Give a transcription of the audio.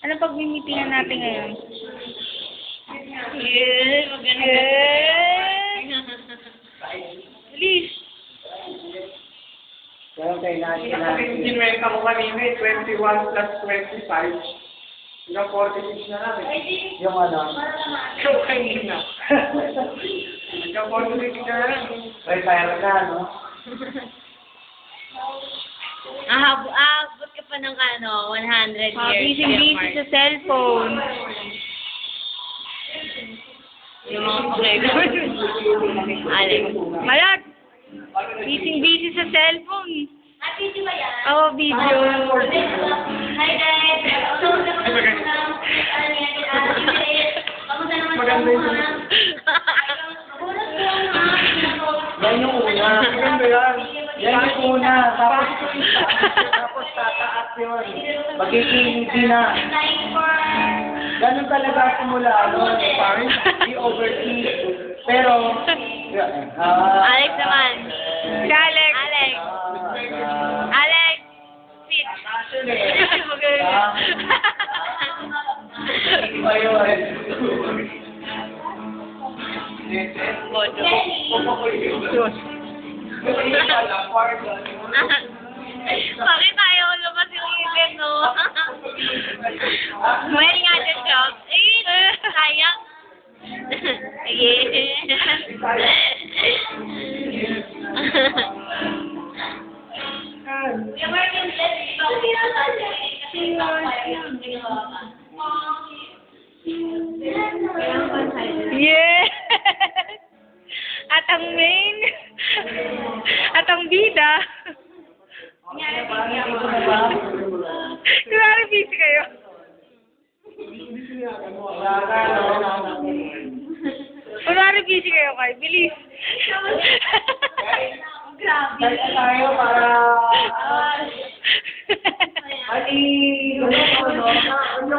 Ano pag-meetingan natin ngayon? Yes, maganda. Please. Pero kailangan. Kinuwenta ko kanina 21 plus 25. Hanggang 46 na lang eh. Yung ano? Yung kanina. Hanggang 46 na lang. Retire ka, no? Aabot ka pa ng 100 years. Busy sa cellphone. Yung mga Alex. Malat! Busy sa cellphone. Video ba yan? Oo, video. Hi guys! Maganda yun. Yan yung una. Maganda yan. Yan yung una. Tapos tataas yun. Magiging hindi na. Ganun talaga simula, no? Di overseas. Pero, Alex naman. Si Alex. Alex. Alex! Sit! Bakit ayaw ko lumabas yung ngipin, no? Wearing other shop. Sayang. Yeah! At ang main, at ang bida. Kunwari busy kayo. Kunwari busy kayo kay, bilis. Dahil tayo para... Ay, ano,